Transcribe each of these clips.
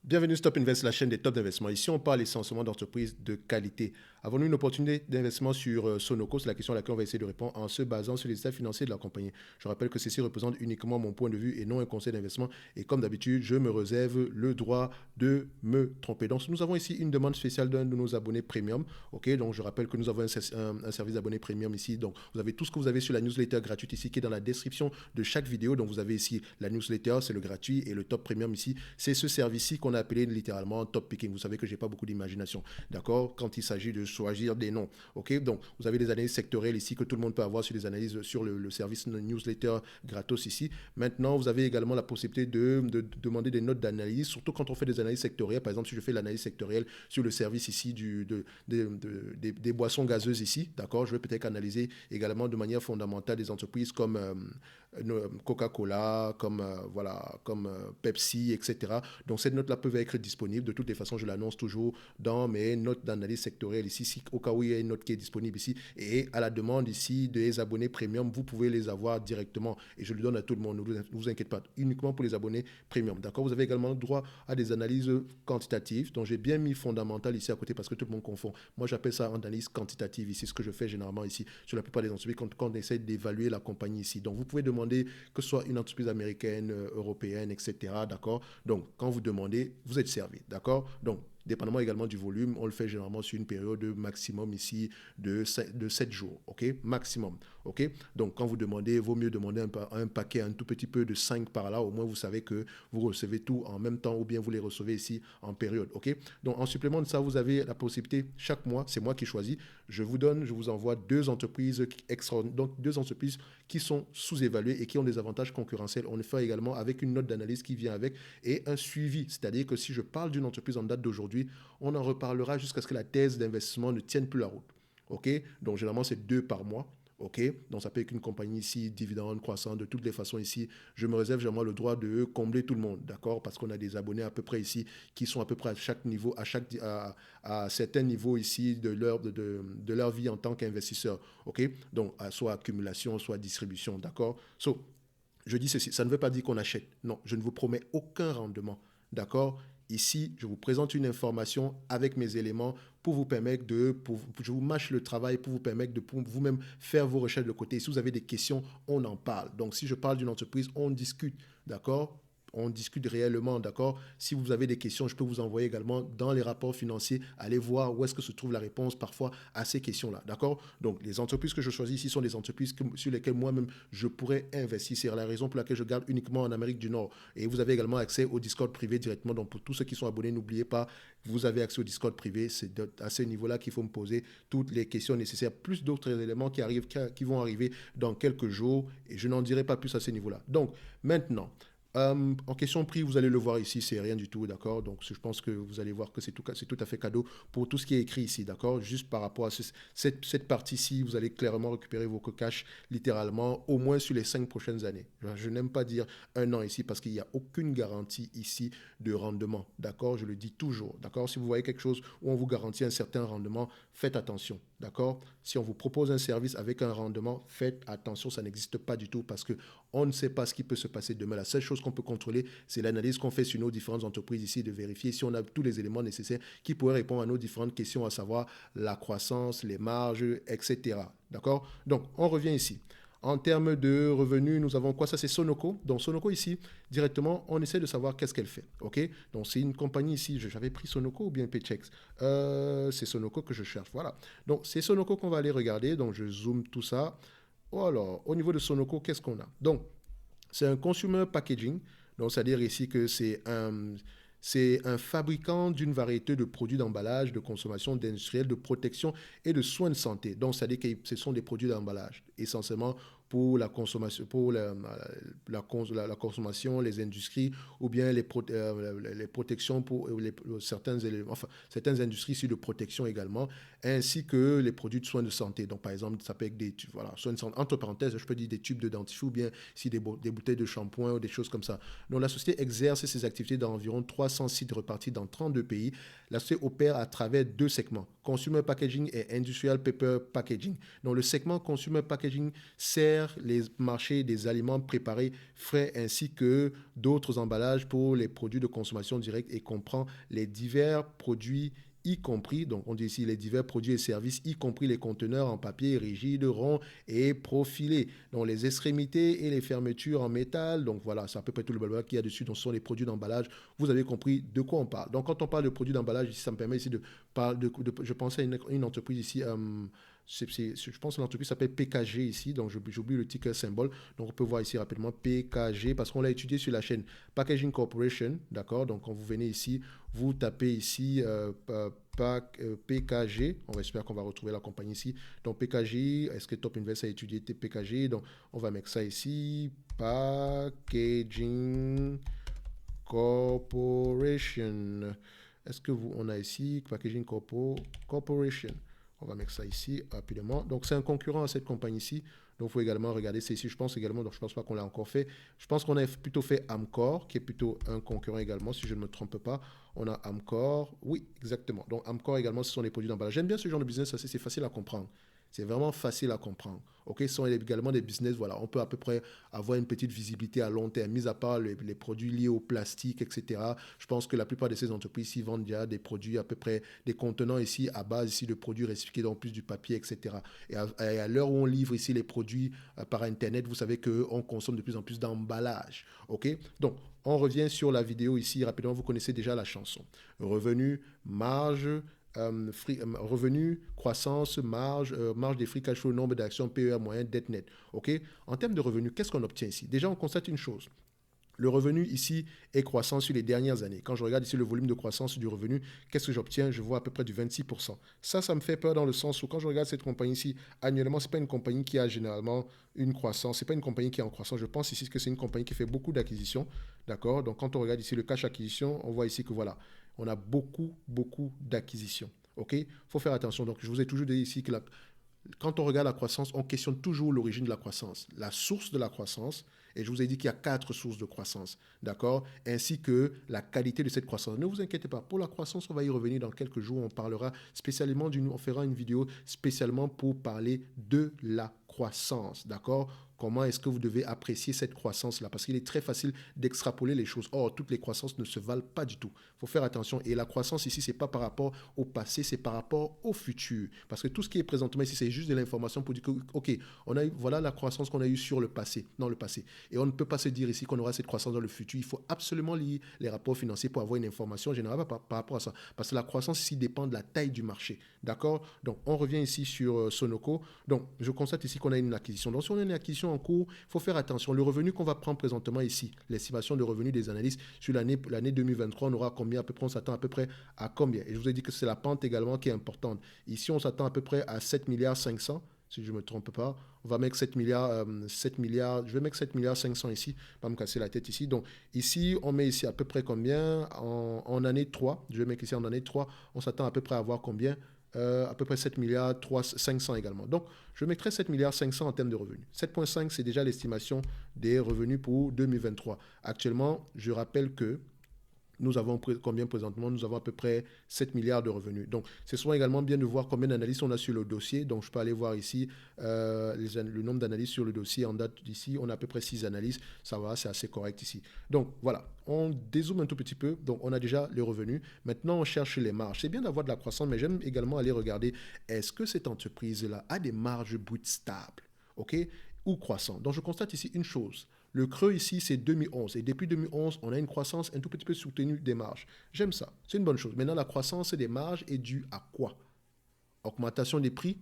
Bienvenue Stop Invest, la chaîne des top d'investissement. Ici, on parle essentiellement d'entreprises de qualité. Avons-nous une opportunité d'investissement sur Sonoco? C'est la question à laquelle on va essayer de répondre en se basant sur les états financiers de la compagnie. Je rappelle que ceci représente uniquement mon point de vue et non un conseil d'investissement. Et comme d'habitude, je me réserve le droit de me tromper. Donc, nous avons ici une demande spéciale d'un de nos abonnés premium. Ok, donc je rappelle que nous avons un service d'abonné premium ici. Donc, vous avez tout ce que vous avez sur la newsletter gratuite ici qui est dans la description de chaque vidéo. Donc, vous avez ici la newsletter, c'est le gratuit, et le top premium ici, c'est ce service-ci qu'on a appelé littéralement top picking. Vous savez que j'ai pas beaucoup d'imagination, d'accord, quand il s'agit de choisir des noms. Ok, donc vous avez des analyses sectorielles ici que tout le monde peut avoir sur les analyses sur le service newsletter gratos ici. Maintenant, vous avez également la possibilité de demander des notes d'analyse, surtout quand on fait des analyses sectorielles. Par exemple, si je fais l'analyse sectorielle sur le service ici des boissons gazeuses ici, d'accord, je vais peut-être analyser également de manière fondamentale des entreprises comme Coca-Cola, comme Pepsi, etc. Donc cette note-là peut être disponible. De toutes les façons, je l'annonce toujours dans mes notes d'analyse sectorielle ici, si, au cas où il y a une note qui est disponible ici. Et à la demande ici des abonnés premium, vous pouvez les avoir directement. Et je le donne à tout le monde, ne vous inquiétez pas, uniquement pour les abonnés premium. D'accord. Vous avez également droit à des analyses quantitatives, dont j'ai bien mis fondamental ici à côté parce que tout le monde confond. Moi, j'appelle ça analyse quantitative ici, ce que je fais généralement ici sur la plupart des entreprises quand on essaie d'évaluer la compagnie ici. Donc, vous pouvez demander que ce soit une entreprise américaine, européenne, etc. D'accord. Donc, quand vous demandez, vous êtes servi. D'accord. Donc, dépendamment également du volume, on le fait généralement sur une période maximum ici de 7 jours, ok, maximum, ok. Donc quand vous demandez, vaut mieux demander un paquet un tout petit peu de 5 par là, au moins vous savez que vous recevez tout en même temps ou bien vous les recevez ici en période, ok. Donc en supplément de ça, vous avez la possibilité, chaque mois, c'est moi qui choisis, je vous envoie deux entreprises donc deux entreprises qui sont sous-évaluées et qui ont des avantages concurrentiels. On le fait également avec une note d'analyse qui vient avec et un suivi, c'est-à-dire que si je parle d'une entreprise en date d'aujourd'hui, on en reparlera jusqu'à ce que la thèse d'investissement ne tienne plus la route. Ok. Donc généralement c'est 2 par mois. Ok, donc ça peut être une compagnie ici, dividende croissant, de toutes les façons ici, je me réserve généralement le droit de combler tout le monde, d'accord, parce qu'on a des abonnés à peu près ici qui sont à peu près à chaque niveau, à certains niveaux ici de leur vie en tant qu'investisseur, ok, donc soit accumulation, soit distribution, d'accord. Je dis ceci, ça ne veut pas dire qu'on achète. Non, je ne vous promets aucun rendement. D'accord. Ici, je vous présente une information avec mes éléments pour vous permettre je vous mâche le travail pour vous permettre de pour vous-même faire vos recherches de côté. Si vous avez des questions, on en parle. Donc, si je parle d'une entreprise, on discute. D'accord. On discute réellement, d'accord. Si vous avez des questions, je peux vous envoyer également dans les rapports financiers, allez voir où est-ce que se trouve la réponse parfois à ces questions-là, d'accord. Donc, les entreprises que je choisis ici sont des entreprises sur lesquelles moi-même je pourrais investir. C'est la raison pour laquelle je garde uniquement en Amérique du Nord. Et vous avez également accès au Discord privé directement. Donc, pour tous ceux qui sont abonnés, n'oubliez pas, vous avez accès au Discord privé. C'est à ce niveau-là qu'il faut me poser toutes les questions nécessaires, plus d'autres éléments qui vont arriver dans quelques jours. Et je n'en dirai pas plus à ce niveau-là. Donc, maintenant, en question prix, vous allez le voir ici, c'est rien du tout, d'accord. Donc, je pense que vous allez voir que c'est tout à fait cadeau pour tout ce qui est écrit ici, d'accord. Juste par rapport à cette partie-ci, vous allez clairement récupérer vos cash littéralement, au moins sur les 5 prochaines années. Je n'aime pas dire un an ici parce qu'il n'y a aucune garantie ici de rendement, d'accord. Je le dis toujours, d'accord. Si vous voyez quelque chose où on vous garantit un certain rendement, faites attention, d'accord. Si on vous propose un service avec un rendement, faites attention, ça n'existe pas du tout parce que on ne sait pas ce qui peut se passer demain. La seule chose qu'on peut contrôler, c'est l'analyse qu'on fait sur nos différentes entreprises ici, de vérifier si on a tous les éléments nécessaires qui pourraient répondre à nos différentes questions, à savoir la croissance, les marges, etc. D'accord. Donc, on revient ici. En termes de revenus, nous avons quoi? Ça, c'est Sonoco. Donc, Sonoco ici, directement, on essaie de savoir qu'est-ce qu'elle fait. OK. Donc, c'est une compagnie ici. J'avais pris Sonoco ou bien Paychex. C'est Sonoco que je cherche. Voilà. Donc, c'est Sonoco qu'on va aller regarder. Donc, je zoome tout ça. Alors, au niveau de Sonoco, qu'est-ce qu'on a? Donc, c'est un consumer packaging. Donc, c'est-à-dire ici que c'est un fabricant d'une variété de produits d'emballage, de consommation, d'industriels, de protection et de soins de santé. Donc, c'est-à-dire que ce sont des produits d'emballage, essentiellement pour la consommation, pour la consommation, les industries, ou bien les protections pour certains éléments, enfin, certaines industries ici de protection également, ainsi que les produits de soins de santé. Donc, par exemple, ça peut être voilà, soins de santé, entre parenthèses, je peux dire des tubes de dentifrice ou bien ici des bouteilles de shampoing ou des choses comme ça. Donc, la société exerce ses activités dans environ 300 sites repartis dans 32 pays. La société opère à travers 2 segments. Consumer Packaging et Industrial Paper Packaging. Donc, le segment Consumer Packaging sert les marchés des aliments préparés frais ainsi que d'autres emballages pour les produits de consommation directe et comprend les divers produits y compris, donc on dit ici les divers produits et services, y compris les conteneurs en papier rigide, rond et profilé. Donc les extrémités et les fermetures en métal, donc voilà, c'est à peu près tout le blabla qu'il y a dessus, donc ce sont les produits d'emballage. Vous avez compris de quoi on parle. Donc quand on parle de produits d'emballage, ici, ça me permet ici de parler je pensais à une entreprise ici, je pense que l'entreprise s'appelle PKG ici, donc j'oublie le ticker symbole. Donc on peut voir ici rapidement PKG parce qu'on l'a étudié sur la chaîne Packaging Corporation, d'accord. Donc quand vous venez ici, vous tapez ici PKG, on espère qu'on va retrouver la compagnie ici. Donc PKG, est-ce que Top Invest a étudié PKG? Donc on va mettre ça ici, Packaging Corporation. Est-ce que on a ici Packaging Corporation? On va mettre ça ici rapidement. Donc, c'est un concurrent à cette compagnie-ci. Donc, il faut également regarder ça ici. Je pense également, donc je ne pense pas qu'on l'a encore fait. Je pense qu'on a plutôt fait Amcor, qui est plutôt un concurrent également, si je ne me trompe pas. On a Amcor. Oui, exactement. Donc, Amcor également, ce sont les produits d'emballage. J'aime bien ce genre de business, c'est facile à comprendre. C'est vraiment facile à comprendre. Ok, ce sont également des business, voilà, on peut à peu près avoir une petite visibilité à long terme, mis à part les produits liés au plastique, etc. Je pense que la plupart de ces entreprises ici vendent déjà des produits à peu près, des contenants ici à base ici de produits recyclés, donc plus du papier, etc. Et à l'heure où on livre ici les produits par Internet, vous savez qu'on consomme de plus en plus d'emballage. Ok, donc on revient sur la vidéo ici rapidement, vous connaissez déjà la chanson. Revenu, marge, revenus, croissance, marge des free cash flow, nombre d'actions, PER moyen, dette nette. Okay? En termes de revenus, qu'est-ce qu'on obtient ici? Déjà, on constate une chose. Le revenu ici est croissant sur les dernières années. Quand je regarde ici le volume de croissance du revenu, qu'est-ce que j'obtiens? Je vois à peu près du 26%. Ça me fait peur dans le sens où quand je regarde cette compagnie ici, annuellement, ce n'est pas une compagnie qui a généralement une croissance. Ce n'est pas une compagnie qui est en croissance. Je pense ici que c'est une compagnie qui fait beaucoup d'acquisitions. D'accord? Donc quand on regarde ici le cash acquisition, on voit ici que voilà, on a beaucoup d'acquisitions. OK? Il faut faire attention. Donc je vous ai toujours dit ici que quand on regarde la croissance, on questionne toujours l'origine de la croissance, la source de la croissance. Et je vous ai dit qu'il y a 4 sources de croissance, d'accord? Ainsi que la qualité de cette croissance. Ne vous inquiétez pas, pour la croissance, on va y revenir dans quelques jours. On parlera spécialement on fera une vidéo spécialement pour parler de la croissance, d'accord? Comment est-ce que vous devez apprécier cette croissance-là? Parce qu'il est très facile d'extrapoler les choses. Or, toutes les croissances ne se valent pas du tout. Il faut faire attention. Et la croissance ici, ce n'est pas par rapport au passé, c'est par rapport au futur. Parce que tout ce qui est présentement ici, c'est juste de l'information pour dire que, OK, voilà la croissance qu'on a eue sur le passé, dans le passé. Et on ne peut pas se dire ici qu'on aura cette croissance dans le futur. Il faut absolument lire les rapports financiers pour avoir une information générale par rapport à ça. Parce que la croissance ici dépend de la taille du marché. D'accord? Donc, on revient ici sur Sonoco. Donc, je constate ici qu'on a une acquisition. Donc, si on a une acquisition en cours, il faut faire attention. Le revenu qu'on va prendre présentement ici, l'estimation de revenus des analystes sur l'année 2023, on aura combien à peu près? On s'attend à peu près à combien? Et je vous ai dit que c'est la pente également qui est importante. Ici, on s'attend à peu près à 7 milliards 500, si je ne me trompe pas. On va mettre 7 milliards, je vais mettre 7 milliards 500 ici, pas me casser la tête ici. Donc, ici, on met ici à peu près combien en année 3. Je vais mettre ici en année 3, on s'attend à peu près à avoir combien? À peu près 7 milliards 500 également. Donc, je mettrai 7 milliards 500 en termes de revenus. 7,5, c'est déjà l'estimation des revenus pour 2023. Actuellement, je rappelle que nous avons combien présentement? Nous avons à peu près 7 milliards de revenus. Donc, ce serait également bien de voir combien d'analyses on a sur le dossier. Donc, je peux aller voir ici le nombre d'analyses sur le dossier en date d'ici. On a à peu près 6 analyses. Ça va, c'est assez correct ici. Donc, voilà. On dézoome un tout petit peu. Donc, on a déjà les revenus. Maintenant, on cherche les marges. C'est bien d'avoir de la croissance, mais j'aime également aller regarder est-ce que cette entreprise-là a des marges brutes stables, OK, ou croissantes. Donc, je constate ici une chose. Le creux ici, c'est 2011. Et depuis 2011, on a une croissance un tout petit peu soutenue des marges. J'aime ça. C'est une bonne chose. Maintenant, la croissance des marges est due à quoi? Augmentation des prix,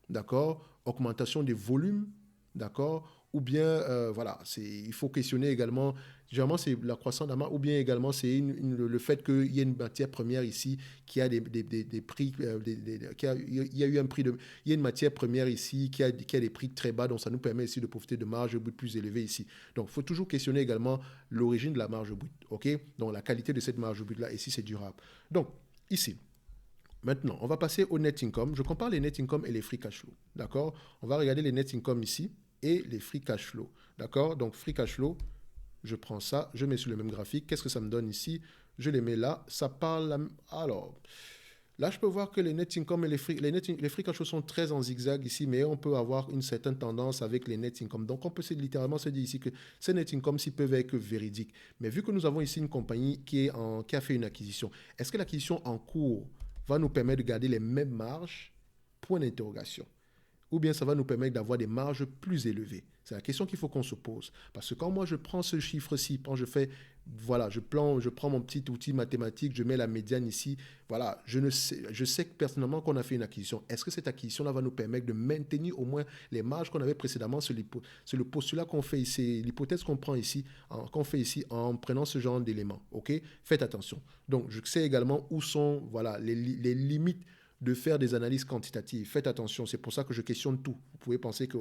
d'accord? Augmentation des volumes, d'accord? Ou bien, voilà, il faut questionner également, généralement c'est la croissance de la marge, ou bien également c'est le fait qu'il y ait une matière première ici qui a des prix, il y a eu un prix il y a une matière première ici qui a des prix très bas, donc ça nous permet ici de profiter de marges brutes plus élevées ici. Donc il faut toujours questionner également l'origine de la marge brute, ok? Donc la qualité de cette marge brute là, ici c'est durable. Donc ici, maintenant, on va passer au net income. Je compare les net income et les free cash flow. D'accord? On va regarder les net income ici et les free cash flow. D'accord? Donc, free cash flow, je prends ça, je mets sur le même graphique. Qu'est-ce que ça me donne ici? Je les mets là. Ça parle. Alors, Là, je peux voir que les net income et les free cash flow sont très en zigzag ici, mais on peut avoir une certaine tendance avec les net income. Donc, on peut littéralement se dire ici que ces net income s'ils peuvent être véridiques. Mais vu que nous avons ici une compagnie qui a fait une acquisition, est-ce que l'acquisition en cours va nous permettre de garder les mêmes marges? Point d'interrogation. Ou bien ça va nous permettre d'avoir des marges plus élevées. C'est la question qu'il faut qu'on se pose. Parce que quand moi je prends ce chiffre-ci, quand je fais, voilà, je prends mon petit outil mathématique, je mets la médiane ici, voilà, je sais que personnellement qu'on a fait une acquisition. Est-ce que cette acquisition-là va nous permettre de maintenir au moins les marges qu'on avait précédemment? C'est le postulat qu'on fait ici, l'hypothèse qu'on fait ici en prenant ce genre d'éléments. Ok? Faites attention. Donc je sais également où sont, voilà, les limites de faire des analyses quantitatives. Faites attention, c'est pour ça que je questionne tout. Vous pouvez penser que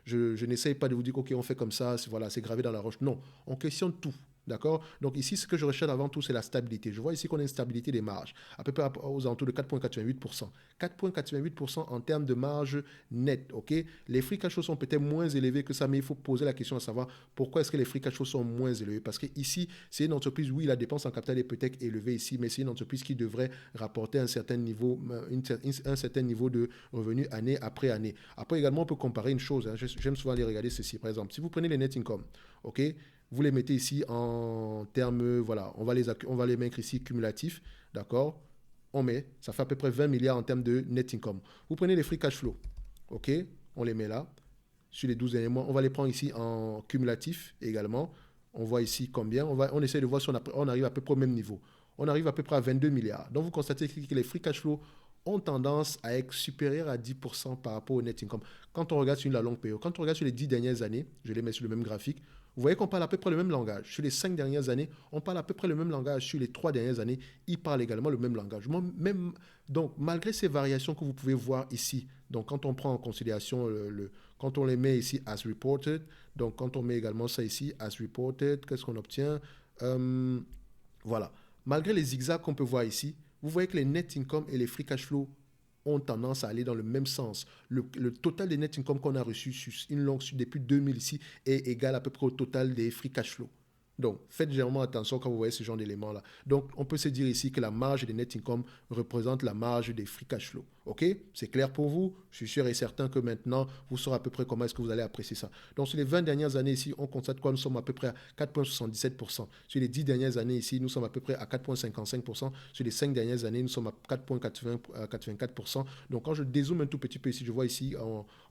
je n'essaye pas de vous dire, OK, on fait comme ça, voilà, c'est gravé dans la roche. Non, on questionne tout. D'accord? Donc ici, ce que je recherche avant tout, c'est la stabilité. Je vois ici qu'on a une stabilité des marges, à peu près aux alentours de 4,88%. 4,88% en termes de marge nette. OK? Les free cash flows sont peut-être moins élevés que ça, mais il faut poser la question à savoir pourquoi est-ce que les free cash flows sont moins élevés. Parce que ici, c'est une entreprise, oui, la dépense en capital est peut-être élevée ici, mais c'est une entreprise qui devrait rapporter un certain niveau de revenus année après année. Après, également, on peut comparer une chose. Hein. J'aime souvent aller regarder ceci. Par exemple, si vous prenez les net income, OK? Vous les mettez ici en termes, voilà, on va les mettre ici cumulatifs, d'accord? Ça fait à peu près 20 milliards en termes de net income. Vous prenez les free cash flow, ok? On les met là, sur les 12 derniers mois. On va les prendre ici en cumulatif également. On voit ici combien. On essaie de voir si on arrive à peu près au même niveau. On arrive à peu près à 22 milliards. Donc vous constatez que les free cash flow ont tendance à être supérieurs à 10% par rapport au net income. Quand on regarde sur la longue période, quand on regarde sur les 10 dernières années, je les mets sur le même graphique, vous voyez qu'on parle à peu près le même langage. Sur les 5 dernières années, on parle à peu près le même langage. Sur les 3 dernières années, ils parlent également le même langage. Donc, malgré ces variations que vous pouvez voir ici, donc quand on prend en considération, quand on les met ici as reported, donc quand on met également ça ici as reported, qu'est-ce qu'on obtient? Voilà. Malgré les zigzags qu'on peut voir ici, vous voyez que les net income et les free cash flow ont tendance à aller dans le même sens. Le total des net income qu'on a reçu sur une longue depuis 2000 ici est égal à peu près au total des free cash flow. Donc, faites généralement attention quand vous voyez ce genre d'éléments-là. Donc, on peut se dire ici que la marge des net income représente la marge des free cash flow. OK? C'est clair pour vous? Je suis sûr et certain que maintenant, vous saurez à peu près comment est-ce que vous allez apprécier ça. Donc, sur les 20 dernières années ici, on constate quoi? Nous sommes à peu près à 4,77%. Sur les 10 dernières années ici, nous sommes à peu près à 4,55%. Sur les 5 dernières années, nous sommes à 4,84%. Donc, quand je dézoome un tout petit peu ici, je vois ici,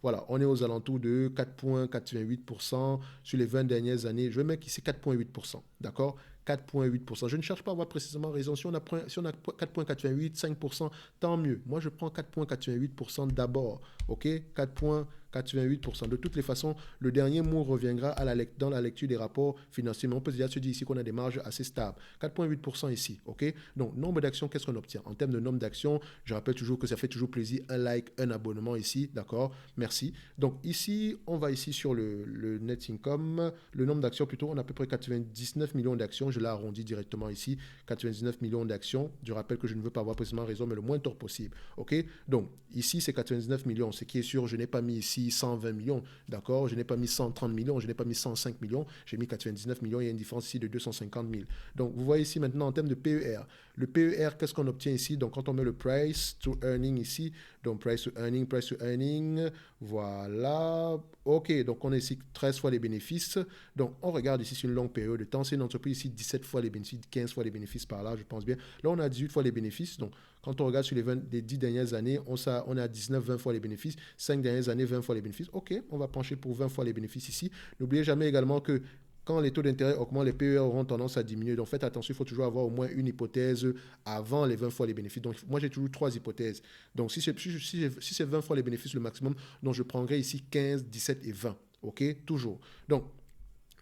voilà, on est aux alentours de 4,88%. Sur les 20 dernières années, je vais mettre ici 4,8%. D'accord? 4,8%. Je ne cherche pas à avoir précisément raison. Si on a 4,88, 5%, tant mieux. Moi, je prends 4,88% d'abord. OK? 4,88%. De toutes les façons, le dernier mot reviendra dans la lecture des rapports financiers. Mais on peut déjà se dire ici qu'on a des marges assez stables. 4,8% ici. OK? Donc, nombre d'actions, qu'est-ce qu'on obtient? En termes de nombre d'actions, je rappelle toujours que ça fait toujours plaisir. Un like, un abonnement ici. D'accord? Merci. Donc, ici, on va ici sur le net income. Le nombre d'actions, plutôt, on a à peu près 99 millions d'actions. Je l'arrondis directement ici. 99 millions d'actions. Je rappelle que je ne veux pas avoir précisément raison, mais le moins tort possible. OK? Donc, ici, c'est 99 millions. Ce qui est sûr, je n'ai pas mis ici 120 millions. D'accord? Je n'ai pas mis 130 millions. Je n'ai pas mis 105 millions. J'ai mis 99 millions. Il y a une différence ici de 250 000. Donc, vous voyez ici maintenant en termes de PER. Le PER, qu'est-ce qu'on obtient ici? Donc, quand on met le price to earning ici, donc price to earning, voilà. OK, donc on est ici 13 fois les bénéfices. Donc, on regarde ici sur une longue période de temps. C'est une entreprise ici 17 fois les bénéfices, 15 fois les bénéfices par là, je pense bien. Là, on a 18 fois les bénéfices. Donc, quand on regarde sur les 10 dernières années, on est à 19, 20 fois les bénéfices. 5 dernières années, 20 fois les bénéfices. OK, on va pencher pour 20 fois les bénéfices ici. N'oubliez jamais également que quand les taux d'intérêt augmentent, les PER auront tendance à diminuer. Donc, faites attention, il faut toujours avoir au moins une hypothèse avant les 20 fois les bénéfices. Donc, moi, j'ai toujours 3 hypothèses. Donc, si c'est 20 fois les bénéfices le maximum, donc je prendrai ici 15, 17 et 20. OK? Toujours. Donc,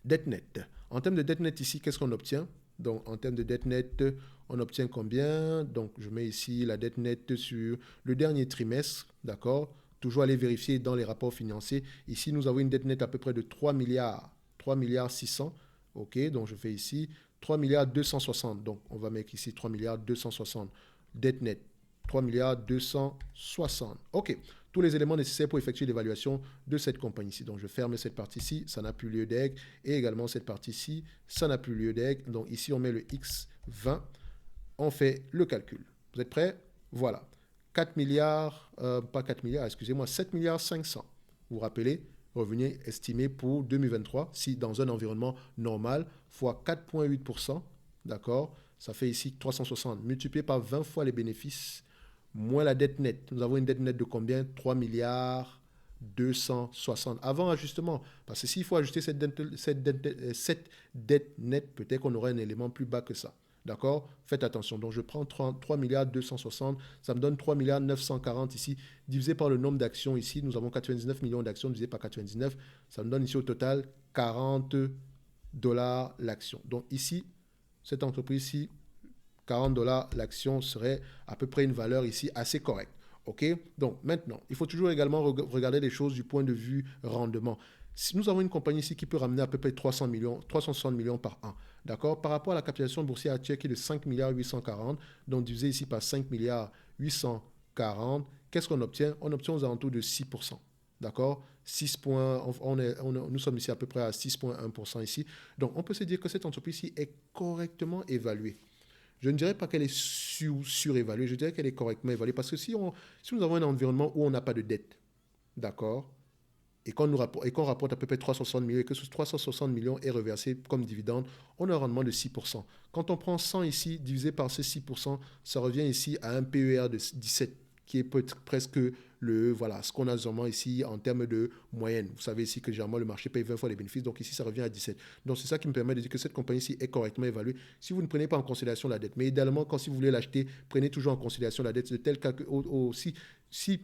dette nette. En termes de dette nette ici, qu'est-ce qu'on obtient? Donc, en termes de dette nette, on obtient combien? Donc, je mets ici la dette nette sur le dernier trimestre. D'accord? Toujours aller vérifier dans les rapports financiers. Ici, nous avons une dette nette à peu près de 3 milliards 600. OK, donc je fais ici 3 milliards 260. Donc, on va mettre ici 3 milliards 260. Dette nette, 3 milliards 260. OK, tous les éléments nécessaires pour effectuer l'évaluation de cette compagnie-ci. Donc, je ferme cette partie-ci, ça n'a plus lieu d'être. Et également cette partie-ci, ça n'a plus lieu d'être. Donc, ici, on met le X20. On fait le calcul. Vous êtes prêts? Voilà. 4 milliards, pas 4 milliards, excusez-moi, 7 milliards 500. Vous vous rappelez, revenu estimé pour 2023, si dans un environnement normal, fois 4,8%, d'accord, ça fait ici 360, multiplié par 20 fois les bénéfices, moins la dette nette. Nous avons une dette nette de combien? 3 milliards 260. Avant ajustement, parce que s'il faut ajuster cette dette nette, peut-être qu'on aurait un élément plus bas que ça. D'accord? Faites attention. Donc, je prends 3 milliards 260. Ça me donne 3 milliards 940 ici. Divisé par le nombre d'actions ici. Nous avons 99 millions d'actions divisé par 99. Ça me donne ici au total 40 dollars l'action. Donc, ici, cette entreprise-ci, 40 dollars l'action serait à peu près une valeur ici assez correcte. OK? Donc, maintenant, il faut toujours également regarder les choses du point de vue rendement. Si nous avons une compagnie ici qui peut ramener à peu près 300 millions, 360 millions par an, d'accord? Par rapport à la capitalisation boursière actuelle qui est de 5 milliards 840, donc divisé ici par 5 milliards 840, qu'est-ce qu'on obtient? On obtient aux alentours de 6%. D'accord? 6 points, nous sommes ici à peu près à 6,1% ici. Donc, on peut se dire que cette entreprise-ci est correctement évaluée. Je ne dirais pas qu'elle est surévaluée, je dirais qu'elle est correctement évaluée. Parce que si nous avons un environnement où on n'a pas de dette, d'accord, et qu'on rapporte à peu près 360 millions, et que ce 360 millions est reversé comme dividende, on a un rendement de 6%. Quand on prend 100 ici, divisé par ces 6%, ça revient ici à un PER de 17, qui est presque ce qu'on a généralement ici en termes de moyenne. Vous savez ici que généralement le marché paye 20 fois les bénéfices, donc ici ça revient à 17. Donc c'est ça qui me permet de dire que cette compagnie-ci est correctement évaluée. Si vous ne prenez pas en considération la dette, mais idéalement si vous voulez l'acheter, prenez toujours en considération la dette, de tel cas que si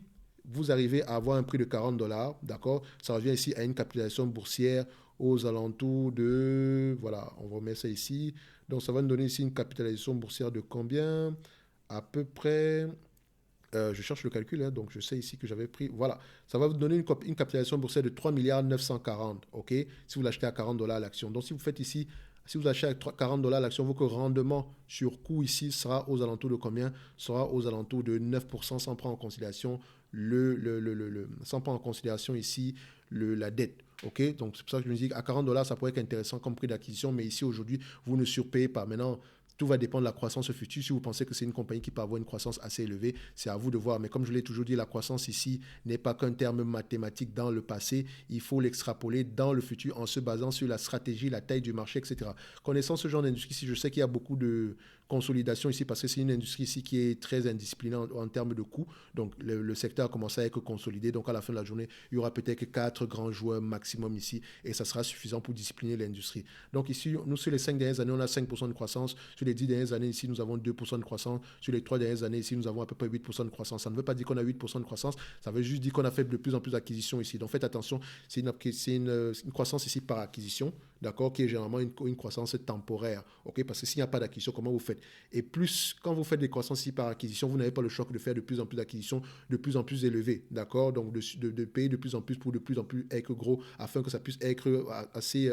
vous arrivez à avoir un prix de 40 dollars, d'accord, ça revient ici à une capitalisation boursière aux alentours de, voilà, on remet ça ici, donc ça va nous donner ici une capitalisation boursière de combien? À peu près, je cherche le calcul, hein, donc je sais ici que j'avais pris, voilà, ça va vous donner une capitalisation boursière de 3 milliards 940, ok, si vous l'achetez à 40 dollars l'action. Donc si vous faites ici, si vous achetez à 40 dollars l'action, votre rendement sur coût ici sera aux alentours de combien? Sera aux alentours de 9% sans prendre en considération sans prendre en considération ici la dette. Ok, donc c'est pour ça que je me dis qu'à 40 dollars, ça pourrait être intéressant comme prix d'acquisition, mais ici aujourd'hui, vous ne surpayez pas. Maintenant, tout va dépendre de la croissance future. Si vous pensez que c'est une compagnie qui peut avoir une croissance assez élevée, c'est à vous de voir. Mais comme je l'ai toujours dit, la croissance ici n'est pas qu'un terme mathématique dans le passé. Il faut l'extrapoler dans le futur en se basant sur la stratégie, la taille du marché, etc. Connaissant ce genre d'industrie ici, je sais qu'il y a beaucoup de consolidation ici parce que c'est une industrie ici qui est très indisciplinée en termes de coûts. Donc le secteur a commencé à être consolidé. Donc à la fin de la journée, il y aura peut-être que 4 grands joueurs maximum ici et ça sera suffisant pour discipliner l'industrie. Donc ici, nous sur les 5 dernières années, on a 5% de croissance. Sur les 10 dernières années ici, nous avons 2% de croissance. Sur les 3 dernières années ici, nous avons à peu près 8% de croissance. Ça ne veut pas dire qu'on a 8% de croissance, ça veut juste dire qu'on a fait de plus en plus d'acquisitions ici. Donc faites attention, c'est une croissance ici par acquisition, d'accord, qui est généralement une croissance temporaire. Ok, parce que s'il n'y a pas d'acquisition, comment vous faites? Et plus, quand vous faites des croissances ici par acquisition, vous n'avez pas le choc de faire de plus en plus d'acquisitions de plus en plus élevées, d'accord? Donc de payer de plus en plus pour de plus en plus être gros afin que ça puisse être assez,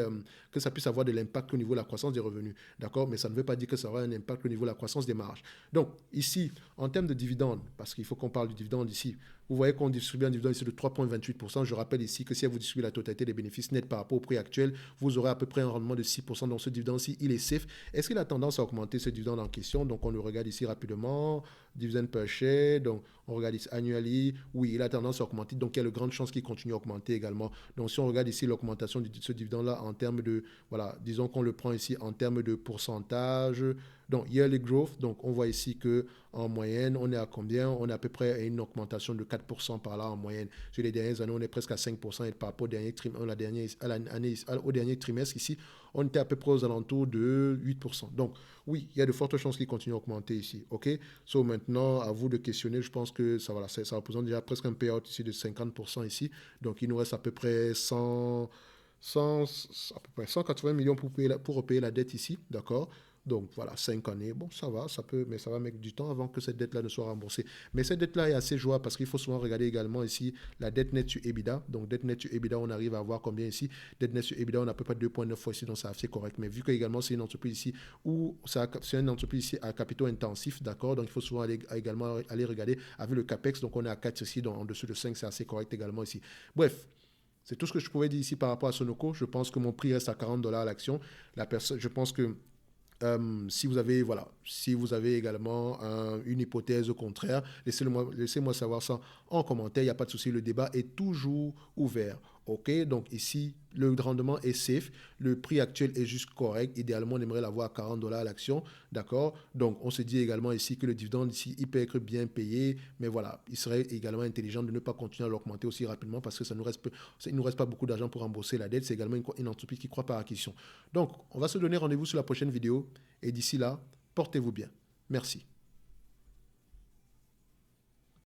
que ça puisse avoir de l'impact au niveau de la croissance des revenus, d'accord? Mais ça ne veut pas dire que ça aura un impact au niveau de la croissance des marges. Donc ici, en termes de dividendes, parce qu'il faut qu'on parle du dividende ici, vous voyez qu'on distribue un dividende ici de 3,28%. Je rappelle ici que si vous distribuez la totalité des bénéfices nets par rapport au prix actuel, vous aurez à peu près un rendement de 6%. Donc ce dividende-ci, il est safe. Est-ce qu'il a tendance à augmenter ce dividende en question? Donc on le regarde ici rapidement. Dividend per share, donc on regarde ici annually, oui, il a tendance à augmenter, donc il y a de grandes chances qu'il continue à augmenter également. Donc si on regarde ici l'augmentation de ce dividende-là en termes de, voilà, disons qu'on le prend ici en termes de pourcentage, donc yearly growth, donc on voit ici que en moyenne, on est à combien? On est à peu près à une augmentation de 4% par là en moyenne. Sur les dernières années, on est presque à 5% et par rapport au dernier trimestre ici, on était à peu près aux alentours de 8%. Donc oui, il y a de fortes chances qu'il continue à augmenter ici. OK? So maintenant, à vous de questionner. Je pense que ça représente déjà presque un payout ici de 50% ici. Donc il nous reste à peu près 180 millions pour repayer la dette ici. D'accord? Donc voilà, 5 années, bon ça va, mais ça va mettre du temps avant que cette dette-là ne soit remboursée. Mais cette dette-là est assez jouable parce qu'il faut souvent regarder également ici la dette nette sur EBITDA. Donc dette nette sur EBITDA, on arrive à avoir combien ici? Dette nette sur EBITDA, on a à peu près 2,9 fois ici, donc c'est assez correct. Mais vu que également c'est une entreprise ici où c'est une entreprise ici à capitaux intensifs, d'accord, donc il faut souvent également aller regarder avec le CAPEX, donc on est à 4 ici, donc en dessous de 5, c'est assez correct également ici. Bref. C'est tout ce que je pouvais dire ici par rapport à Sonoco. Je pense que mon prix reste à 40 dollars l'action. Je pense que Si vous avez, voilà, si vous avez également une hypothèse contraire, laissez-moi savoir ça en commentaire. Il n'y a pas de souci, le débat est toujours ouvert. OK, donc ici, le rendement est safe. Le prix actuel est juste correct. Idéalement, on aimerait l'avoir à 40 dollars à l'action. D'accord, donc on se dit également ici que le dividende ici, il peut être bien payé. Mais voilà, il serait également intelligent de ne pas continuer à l'augmenter aussi rapidement parce que il ne nous reste pas beaucoup d'argent pour rembourser la dette. C'est également une entreprise qui croit par acquisition. Donc, on va se donner rendez-vous sur la prochaine vidéo. Et d'ici là, portez-vous bien. Merci.